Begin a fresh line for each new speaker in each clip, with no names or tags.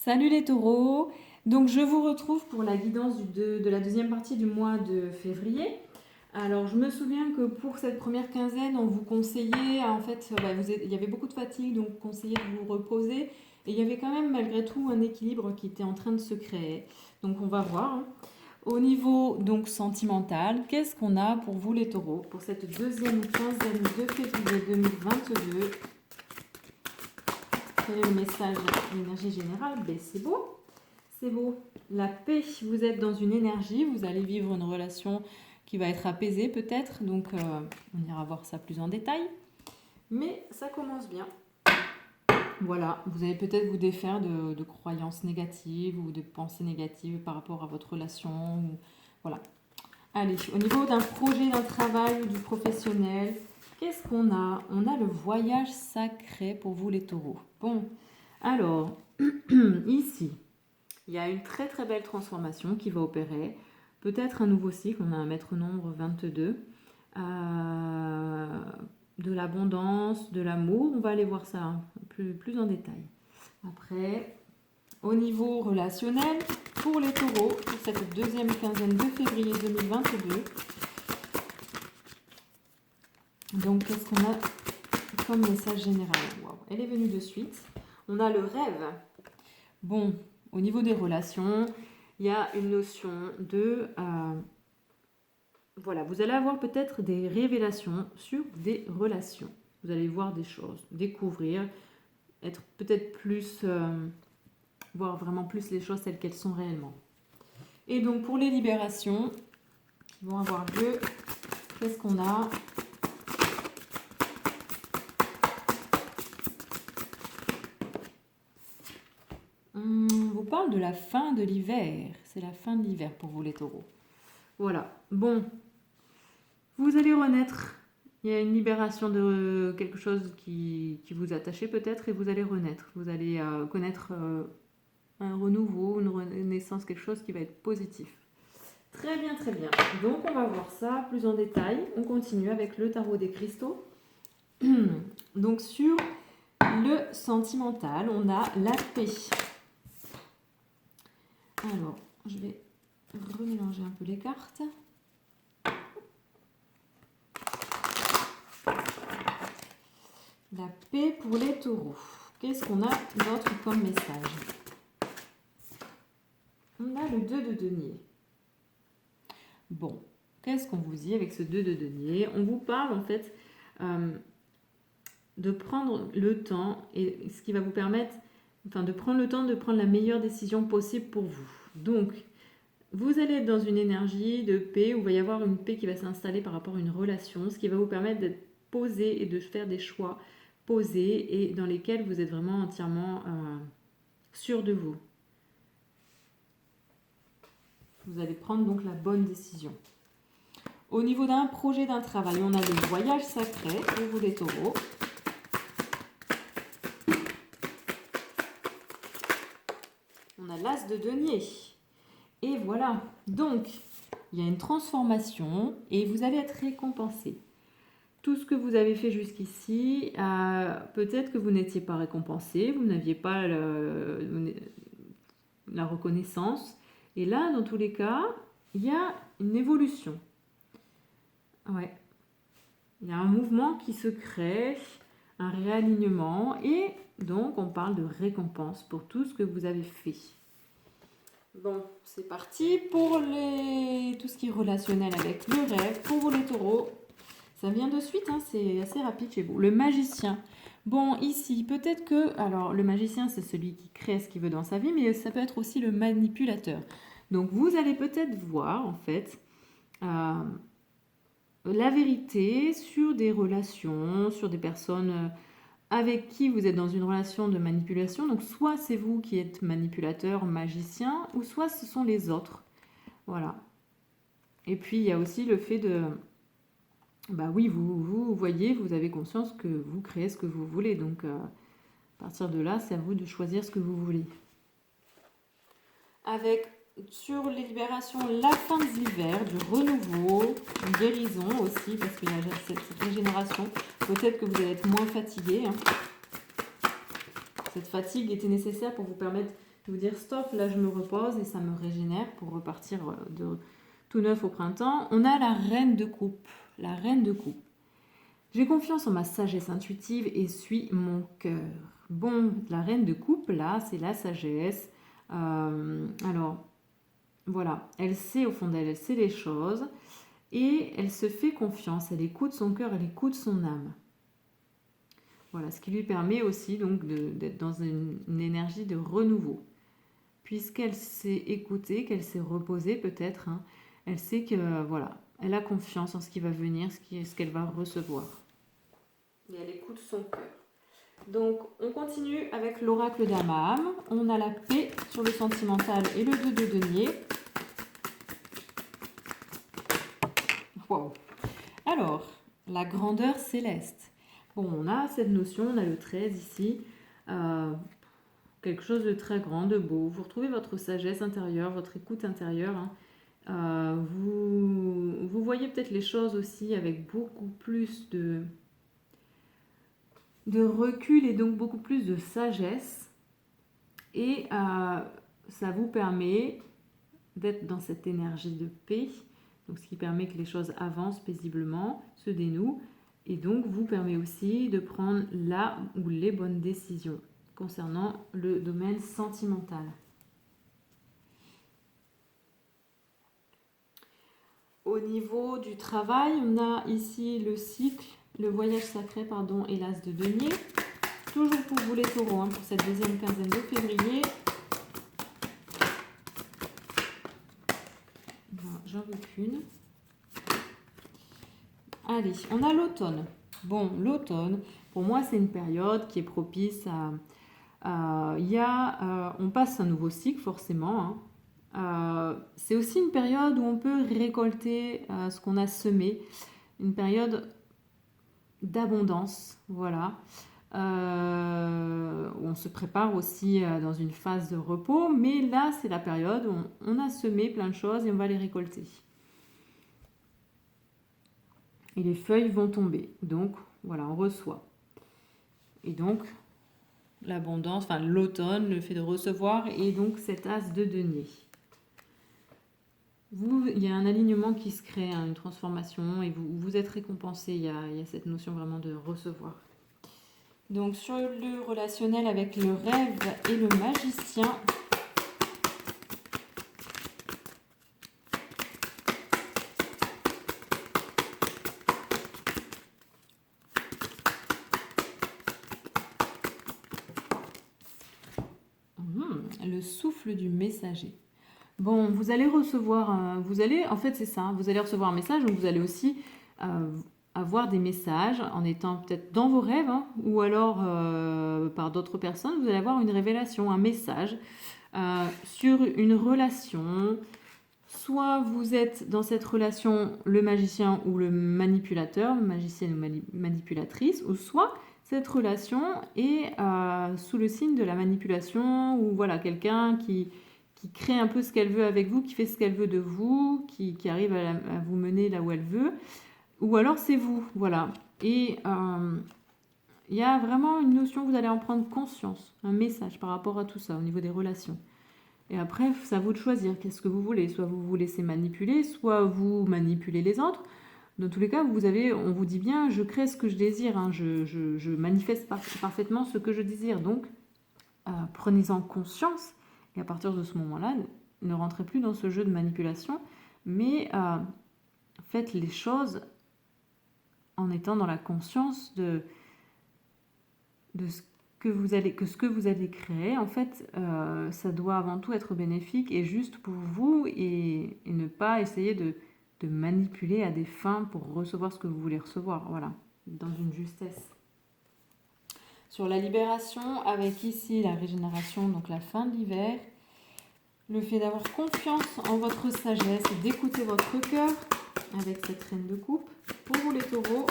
Salut les taureaux, donc je vous retrouve pour la guidance de la deuxième partie du mois de février. Alors je me souviens que pour cette première quinzaine, on vous conseillait, en fait, il y avait beaucoup de fatigue, donc conseillait de vous reposer. Et il y avait quand même malgré tout un équilibre qui était en train de se créer. Donc on va voir, hein. Au niveau donc sentimental, qu'est-ce qu'on a pour vous les taureaux pour cette deuxième quinzaine de février 2022? Quel est le message de l'énergie générale? Ben, c'est beau, c'est beau. La paix, vous êtes dans une énergie, vous allez vivre une relation qui va être apaisée peut-être, donc on ira voir ça plus en détail. Mais ça commence bien. Voilà, vous allez peut-être vous défaire de croyances négatives ou de pensées négatives par rapport à votre relation. Voilà. Allez, au niveau d'un projet, d'un travail ou du professionnel, qu'est-ce qu'on a? On a le voyage sacré pour vous les taureaux. Bon, alors, ici, il y a une très très belle transformation qui va opérer. Peut-être un nouveau cycle, on a un maître nombre 22. De l'abondance, de l'amour, on va aller voir ça plus en détail. Après, au niveau relationnel, pour les taureaux, pour cette deuxième quinzaine de février 2022, donc, qu'est-ce qu'on a comme message général? Wow, elle est venue de suite. On a le rêve. Bon, au niveau des relations, il y a une notion de... voilà, vous allez avoir peut-être des révélations sur des relations. Vous allez voir des choses, découvrir, être peut-être plus... voir vraiment plus les choses telles qu'elles sont réellement. Et donc, pour les libérations qui vont avoir lieu, qu'est-ce qu'on a? On vous parle de la fin de l'hiver. C'est la fin de l'hiver pour vous les taureaux. Voilà. Bon. Vous allez renaître. Il y a une libération de quelque chose qui vous attachait peut-être et vous allez renaître. Vous allez connaître un renouveau, une renaissance, quelque chose qui va être positif. Très bien, très bien. Donc on va voir ça plus en détail. On continue avec le tarot des cristaux. Donc sur le sentimental, on a la paix. Alors, je vais remélanger un peu les cartes. La paix pour les taureaux. Qu'est-ce qu'on a d'autre comme message? On a le 2 de denier. Bon, qu'est-ce qu'on vous dit avec ce 2 de denier? On vous parle en fait de prendre le temps, et ce qui va vous permettre, de prendre le temps de prendre la meilleure décision possible pour vous. Donc, vous allez être dans une énergie de paix où il va y avoir une paix qui va s'installer par rapport à une relation, ce qui va vous permettre d'être posé et de faire des choix posés et dans lesquels vous êtes vraiment entièrement sûr de vous. Vous allez prendre donc la bonne décision. Au niveau d'un projet, d'un travail, on a le voyage sacré pour vous les taureaux. On a l'as de denier. Et voilà. Donc, il y a une transformation et vous allez être récompensé. Tout ce que vous avez fait jusqu'ici, peut-être que vous n'étiez pas récompensé, vous n'aviez pas la reconnaissance. Et là, dans tous les cas, il y a une évolution. Ouais. Il y a un mouvement qui se crée, un réalignement, et donc on parle de récompense pour tout ce que vous avez fait. Bon, c'est parti pour tout ce qui est relationnel avec le rêve, pour vous les taureaux. Ça vient de suite, hein, c'est assez rapide chez vous. Le magicien. Bon, ici, peut-être que... Alors, le magicien, c'est celui qui crée ce qu'il veut dans sa vie, mais ça peut être aussi le manipulateur. Donc, vous allez peut-être voir, en fait, la vérité sur des relations, sur des personnes avec qui vous êtes dans une relation de manipulation. Donc, soit c'est vous qui êtes manipulateur, magicien, ou soit ce sont les autres. Voilà. Et puis, il y a aussi le fait de... Bah oui, vous voyez, vous avez conscience que vous créez ce que vous voulez. Donc, à partir de là, c'est à vous de choisir ce que vous voulez. Avec, sur les libérations, la fin de l'hiver, du renouveau, une guérison aussi, parce qu'il y a cette régénération. Peut-être que vous allez être moins fatigué. Hein. Cette fatigue était nécessaire pour vous permettre Vous dire stop, là je me repose et ça me régénère pour repartir de tout neuf au printemps. On a la reine de coupe. La reine de coupe. J'ai confiance en ma sagesse intuitive et suis mon cœur. Bon, la reine de coupe, là, c'est la sagesse. Alors, voilà, elle sait au fond d'elle, elle sait les choses et elle se fait confiance. Elle écoute son cœur, elle écoute son âme. Voilà, ce qui lui permet aussi donc d'être dans une énergie de renouveau. Puisqu'elle s'est écoutée, qu'elle s'est reposée peut-être, hein, elle sait que voilà, elle a confiance en ce qui va venir, ce qu'elle va recevoir. Et elle écoute son cœur. Donc on continue avec l'oracle d'Amaham. On a la paix sur le sentimental et le 2 de denier. Wow. Alors, la grandeur céleste. Bon, on a cette notion, on a le 13 ici. Quelque chose de très grand, de beau. Vous retrouvez votre sagesse intérieure, votre écoute intérieure. Hein. Vous voyez peut-être les choses aussi avec beaucoup plus de recul et donc beaucoup plus de sagesse. Et ça vous permet d'être dans cette énergie de paix, donc ce qui permet que les choses avancent paisiblement, se dénouent, et donc vous permet aussi de prendre la ou les bonnes décisions concernant le domaine sentimental. Au niveau du travail, on a ici le cycle, le voyage sacré, pardon, et l'as de denier. Toujours pour vous les taureaux, hein, pour cette deuxième quinzaine de février. Voilà, j'en veux qu'une. Allez, on a l'automne. Bon, l'automne, pour moi, c'est une période qui est propice à... on passe un nouveau cycle, forcément. Hein. C'est aussi une période où on peut récolter ce qu'on a semé. Une période d'abondance, voilà. On se prépare aussi dans une phase de repos, mais là, c'est la période où on a semé plein de choses et on va les récolter. Et les feuilles vont tomber. Donc, voilà, on reçoit. Et donc, l'abondance, enfin l'automne, le fait de recevoir, et donc cet as de denier. Il y a un alignement qui se crée, hein, une transformation, et vous êtes récompensé. Il y a cette notion vraiment de recevoir. Donc, sur le relationnel avec le rêve et le magicien, le souffle du messager. Bon, vous allez recevoir, en fait c'est ça, hein, vous allez recevoir un message, donc vous allez aussi avoir des messages en étant peut-être dans vos rêves, hein, ou alors par d'autres personnes, vous allez avoir une révélation, un message sur une relation. Soit vous êtes dans cette relation le magicien ou le manipulateur, magicienne ou manipulatrice, ou soit cette relation est sous le signe de la manipulation, ou voilà, quelqu'un qui crée un peu ce qu'elle veut avec vous, qui fait ce qu'elle veut de vous, qui arrive à vous mener là où elle veut, ou alors c'est vous, voilà. Et il y a vraiment une notion, vous allez en prendre conscience, un message par rapport à tout ça, au niveau des relations. Et après, c'est à vous de choisir qu'est-ce que vous voulez. Soit vous vous laissez manipuler, soit vous manipulez les autres. Dans tous les cas, on vous dit bien, je crée ce que je désire, hein, je manifeste parfaitement ce que je désire. Donc, prenez-en conscience. Et à partir de ce moment-là, ne rentrez plus dans ce jeu de manipulation, mais faites les choses en étant dans la conscience de ce ce que vous allez créer, en fait, ça doit avant tout être bénéfique et juste pour vous et ne pas essayer de manipuler à des fins pour recevoir ce que vous voulez recevoir, voilà, dans une justesse. Sur la libération, avec ici la régénération, donc la fin de l'hiver, le fait d'avoir confiance en votre sagesse et d'écouter votre cœur avec cette reine de coupe. Pour vous les taureaux,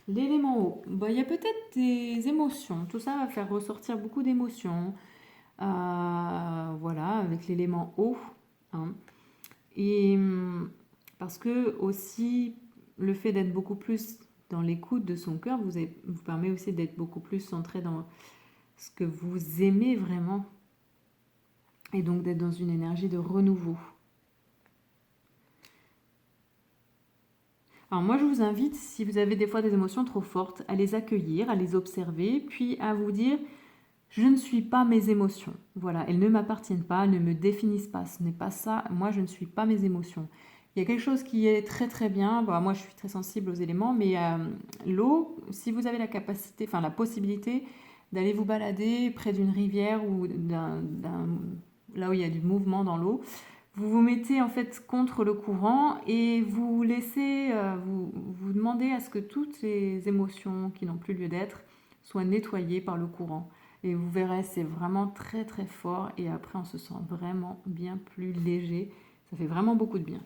l'élément eau, il y a peut-être des émotions, tout ça va faire ressortir beaucoup d'émotions, voilà, avec l'élément eau, hein. Et parce que aussi, le fait d'être beaucoup plus dans l'écoute de son cœur vous permet aussi d'être beaucoup plus centré ce que vous aimez vraiment. Et donc d'être dans une énergie de renouveau. Alors moi, je vous invite, si vous avez des fois des émotions trop fortes, à les accueillir, à les observer, puis à vous dire, je ne suis pas mes émotions. Voilà, elles ne m'appartiennent pas, elles ne me définissent pas. Ce n'est pas ça, moi, je ne suis pas mes émotions. Il y a quelque chose qui est très très bien. Bon, moi, je suis très sensible aux éléments, mais l'eau, si vous avez la capacité, enfin la possibilité d'aller vous balader près d'une rivière ou là où il y a du mouvement dans l'eau, vous vous mettez en fait contre le courant et vous laissez, vous demandez à ce que toutes les émotions qui n'ont plus lieu d'être soient nettoyées par le courant. Et vous verrez, c'est vraiment très très fort et après on se sent vraiment bien plus léger. Ça fait vraiment beaucoup de bien.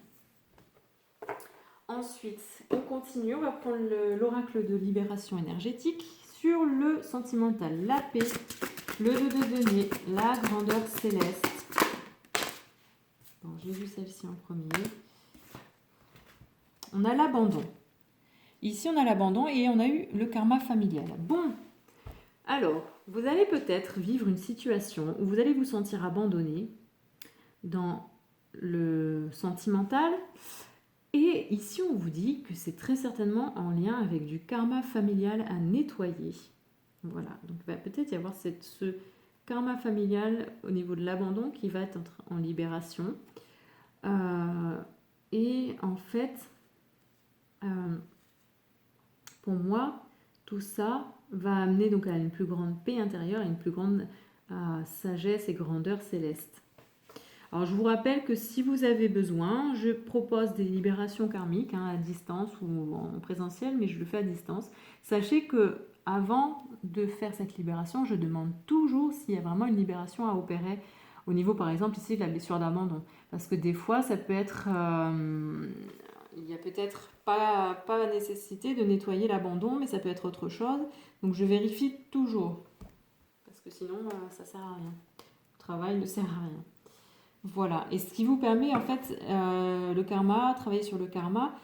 Ensuite, on continue, on va prendre l'oracle de libération énergétique sur le sentimental, la paix, le 2 de denier, la grandeur céleste. Bon, j'ai vu celle-ci en premier. On a l'abandon. Ici, on a l'abandon et on a eu le karma familial. Bon, alors, vous allez peut-être vivre une situation où vous allez vous sentir abandonné dans le sentimental. Et ici, on vous dit que c'est très certainement en lien avec du karma familial à nettoyer. Voilà, donc il va peut-être y avoir ce karma familial au niveau de l'abandon qui va être en libération. Et en fait, pour moi, tout ça va amener donc à une plus grande paix intérieure et une plus grande sagesse et grandeur céleste. Alors je vous rappelle que si vous avez besoin, je propose des libérations karmiques à distance ou en présentiel, mais je le fais à distance. Sachez que avant de faire cette libération, je demande toujours s'il y a vraiment une libération à opérer au niveau, par exemple, ici de la blessure d'abandon. Parce que des fois, ça peut être... il n'y a peut-être pas la nécessité de nettoyer l'abandon, mais ça peut être autre chose. Donc je vérifie toujours. Parce que sinon, ça ne sert à rien. Le travail ne sert à rien. Voilà, et ce qui vous permet en fait, le karma, travailler sur le karma,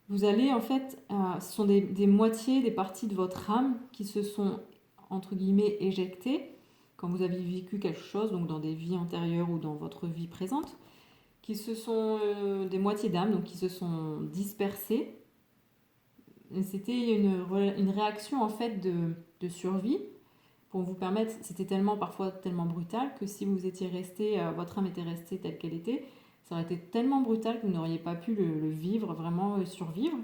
vous allez en fait, ce sont des moitiés, des parties de votre âme qui se sont, entre guillemets, éjectées quand vous avez vécu quelque chose, donc dans des vies antérieures ou dans votre vie présente, qui se sont, des moitiés d'âme, donc qui se sont dispersées. C'était une réaction en fait de survie. Pour vous permettre, c'était parfois tellement brutal que si vous étiez resté, votre âme était restée telle qu'elle était, ça aurait été tellement brutal que vous n'auriez pas pu le vivre, vraiment survivre.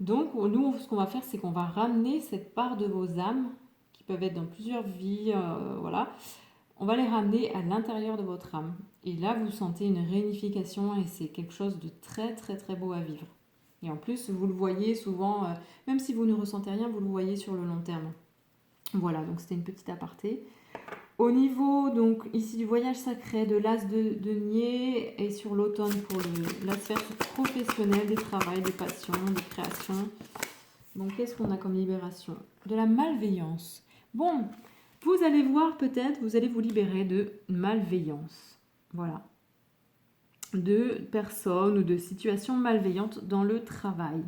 Donc nous, ce qu'on va faire, c'est qu'on va ramener cette part de vos âmes, qui peuvent être dans plusieurs vies, voilà, on va les ramener à l'intérieur de votre âme. Et là, vous sentez une réunification et c'est quelque chose de très très très beau à vivre. Et en plus, vous le voyez souvent, même si vous ne ressentez rien, vous le voyez sur le long terme. Voilà, donc c'était une petite aparté. Au niveau, donc, ici du voyage sacré, de l'as de denier et sur l'automne pour la sphère professionnelle, des travails, des passions, des créations. Donc, qu'est-ce qu'on a comme libération? De la malveillance. Bon, vous allez voir peut-être, vous allez vous libérer de malveillance. Voilà. De personnes ou de situations malveillantes dans le travail.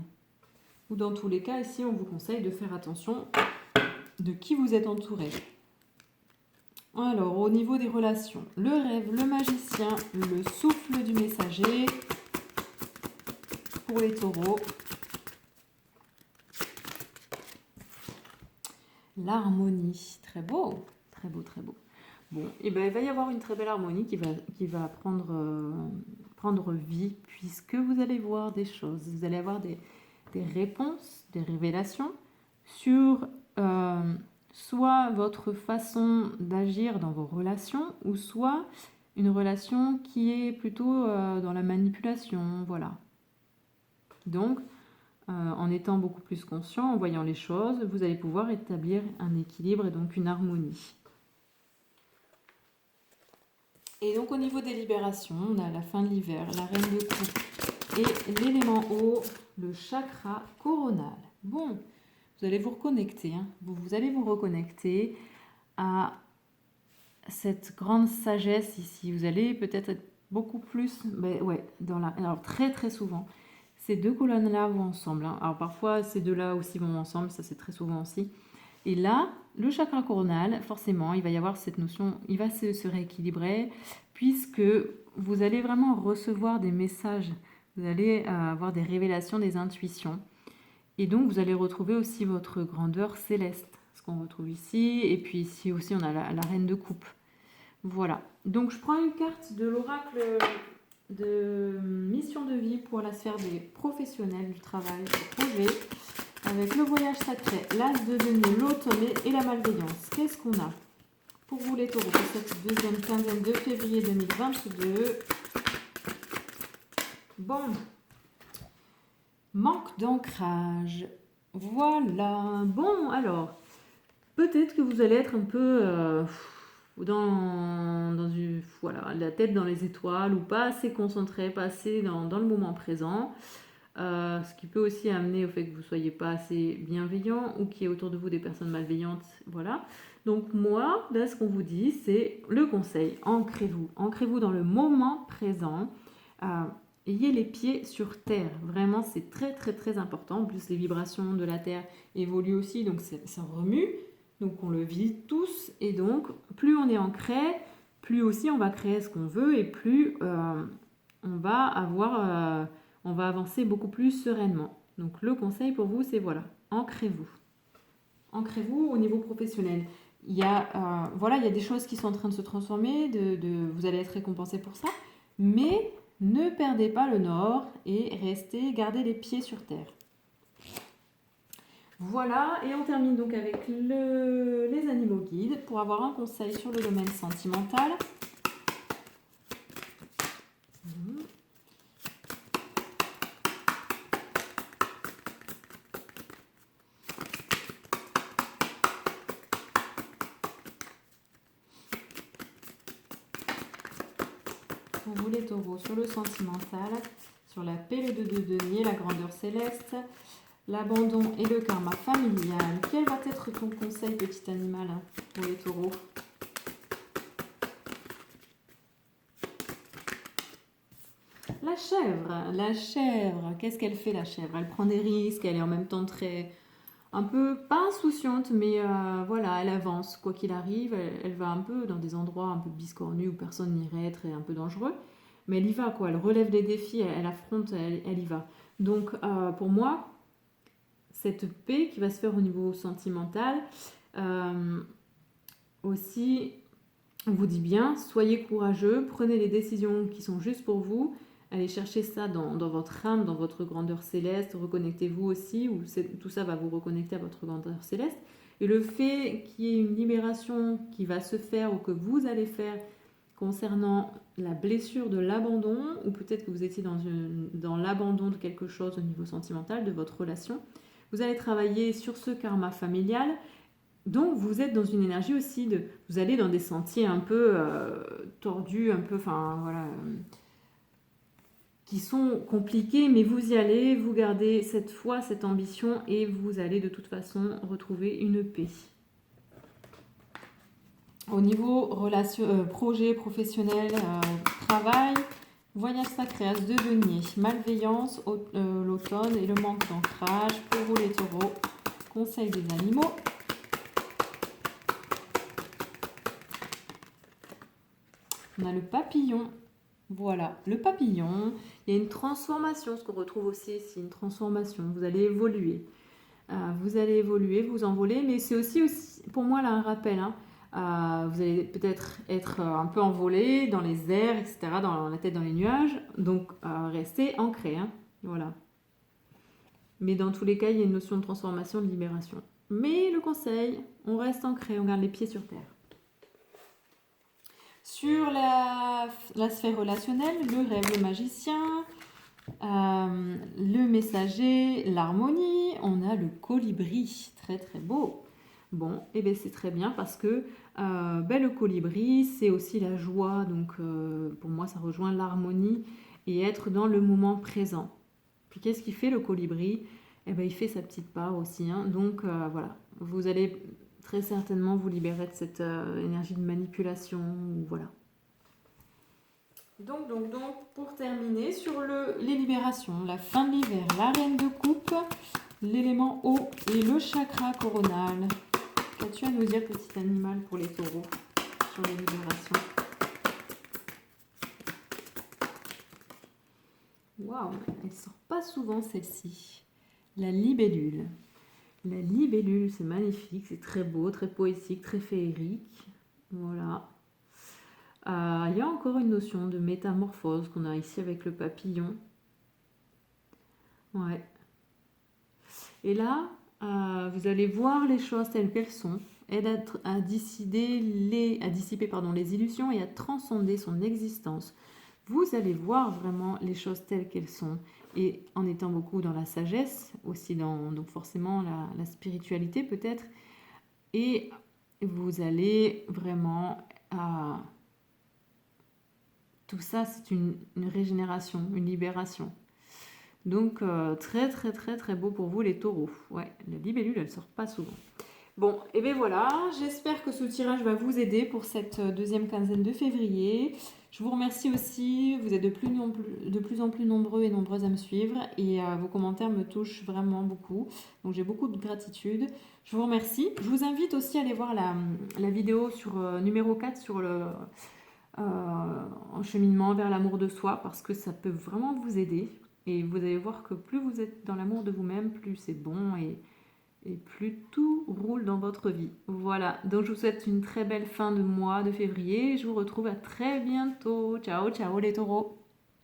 Ou dans tous les cas, ici, on vous conseille de faire attention de qui vous êtes entouré. Alors, au niveau des relations, le rêve, le magicien, le souffle du messager pour les taureaux. L'harmonie, très beau, très beau, très beau. Bon, et ben il va y avoir une très belle harmonie qui va prendre vie puisque vous allez voir des choses, vous allez avoir des réponses, des révélations sur soit votre façon d'agir dans vos relations ou soit une relation qui est plutôt dans la manipulation, voilà. Donc, en étant beaucoup plus conscient, en voyant les choses, vous allez pouvoir établir un équilibre et donc une harmonie. Et donc au niveau des libérations, on a la fin de l'hiver, la reine de coupe et l'élément eau, le chakra coronal. Bon, vous allez vous reconnecter, vous allez vous reconnecter à cette grande sagesse ici. Vous allez peut-être être beaucoup plus, alors très très souvent, ces deux colonnes-là vont ensemble. Alors parfois ces deux-là aussi vont ensemble, ça c'est très souvent aussi. Et là, le chakra coronal, forcément, il va y avoir cette notion, il va se rééquilibrer, puisque vous allez vraiment recevoir des messages, vous allez avoir des révélations, des intuitions. Et donc, vous allez retrouver aussi votre grandeur céleste, ce qu'on retrouve ici. Et puis ici aussi, on a la reine de coupe. Voilà. Donc, je prends une carte de l'oracle de mission de vie pour la sphère des professionnels, du travail, du projet, avec le voyage sacré, l'as de denier, l'automne et la malveillance. Qu'est-ce qu'on a pour vous les taureaux pour cette deuxième quinzaine de février 2022? Bon. Manque d'ancrage. Voilà. Bon, alors, peut-être que vous allez être un peu dans une, voilà, la tête dans les étoiles ou pas assez concentré, pas assez dans le moment présent. Ce qui peut aussi amener au fait que vous ne soyez pas assez bienveillant ou qu'il y ait autour de vous des personnes malveillantes. Voilà. Donc moi, là, ce qu'on vous dit, c'est le conseil. Ancrez-vous. Ancrez-vous dans le moment présent. Ayez les pieds sur terre. Vraiment, c'est très, très, très important. En plus, les vibrations de la terre évoluent aussi, donc ça remue. Donc, on le vit tous. Et donc, plus on est ancré, plus aussi on va créer ce qu'on veut et plus on va avancer beaucoup plus sereinement. Donc, le conseil pour vous, c'est voilà, ancrez-vous. Ancrez-vous au niveau professionnel. Il y a des choses qui sont en train de se transformer, vous allez être récompensé pour ça, mais ne perdez pas le nord et gardez les pieds sur terre. Voilà, et on termine donc avec les animaux guides pour avoir un conseil sur le domaine sentimental. Pour vous les taureaux, sur le sentimental, sur la paix, le 2 de denier, la grandeur céleste, l'abandon et le karma familial. Quel va être ton conseil, petit animal, pour les taureaux? La chèvre, qu'est-ce qu'elle fait, la chèvre? Elle prend des risques, elle est en même temps un peu, pas insouciante, mais voilà, elle avance, quoi qu'il arrive, elle va un peu dans des endroits un peu biscornus où personne n'irait, très un peu dangereux, mais elle y va, quoi, elle relève les défis, elle affronte, elle y va. Donc, pour moi, cette paix qui va se faire au niveau sentimental, aussi, on vous dit bien, soyez courageux, prenez les décisions qui sont justes pour vous, allez chercher ça dans votre âme, dans votre grandeur céleste, reconnectez-vous aussi, tout ça va vous reconnecter à votre grandeur céleste. Et le fait qu'il y ait une libération qui va se faire ou que vous allez faire concernant la blessure de l'abandon, ou peut-être que vous étiez dans l'abandon de quelque chose au niveau sentimental, de votre relation, vous allez travailler sur ce karma familial. Donc vous êtes dans une énergie aussi vous allez dans des sentiers un peu tordus, un peu, enfin voilà, qui sont compliqués, mais vous y allez, vous gardez cette foi, cette ambition et vous allez de toute façon retrouver une paix. Au niveau projet professionnel, travail, voyage sacré, as de denier, malveillance, l'automne et le manque d'ancrage. Pour vous les taureaux, conseil des animaux. On a le papillon. Voilà, le papillon. Il y a une transformation, ce qu'on retrouve aussi ici, une transformation. Vous allez évoluer. Vous envoler, mais c'est aussi pour moi là un rappel. Vous allez peut-être être un peu envolé dans les airs, etc., dans la tête dans les nuages. Donc, restez ancré. Voilà. Mais dans tous les cas, il y a une notion de transformation, de libération. Mais le conseil, on reste ancré, on garde les pieds sur terre. Sur la sphère relationnelle, le rêve, le magicien, le messager, l'harmonie, on a le colibri, très très beau. Bon, et bien c'est très bien parce que le colibri, c'est aussi la joie, donc pour moi ça rejoint l'harmonie et être dans le moment présent. Puis qu'est-ce qu'il fait le colibri? Eh bien il fait sa petite part aussi, donc voilà, vous allez très certainement vous libérer de cette énergie de manipulation, voilà. Donc, pour terminer, sur les libérations, la fin de l'hiver, la reine de coupe, l'élément eau et le chakra coronal. Qu'as-tu à nous dire, petit animal, pour les taureaux sur les libérations? Waouh, elle sort pas souvent celle-ci. La libellule. La libellule, c'est magnifique, c'est très beau, très poétique, très féerique. Voilà. Il y a encore une notion de métamorphose qu'on a ici avec le papillon. Ouais. Et là, vous allez voir les choses telles qu'elles sont, aide à dissiper les illusions et à transcender son existence. Vous allez voir vraiment les choses telles qu'elles sont. Et en étant beaucoup dans la sagesse, aussi donc forcément la spiritualité peut-être, et vous allez vraiment... tout ça, c'est une régénération, une libération. Donc, très, très, très, très beau pour vous, les taureaux. Ouais, la libellule, elle sort pas souvent. Bon, et bien voilà, j'espère que ce tirage va vous aider pour cette deuxième quinzaine de février. Je vous remercie aussi, vous êtes de plus en plus nombreux et nombreuses à me suivre et vos commentaires me touchent vraiment beaucoup. Donc j'ai beaucoup de gratitude. Je vous remercie. Je vous invite aussi à aller voir la vidéo sur numéro 4 sur le cheminement vers l'amour de soi parce que ça peut vraiment vous aider. Et vous allez voir que plus vous êtes dans l'amour de vous-même, plus c'est bon et plus tout roule dans votre vie. Voilà, donc je vous souhaite une très belle fin de mois de février. Je vous retrouve à très bientôt. Ciao, ciao les taureaux.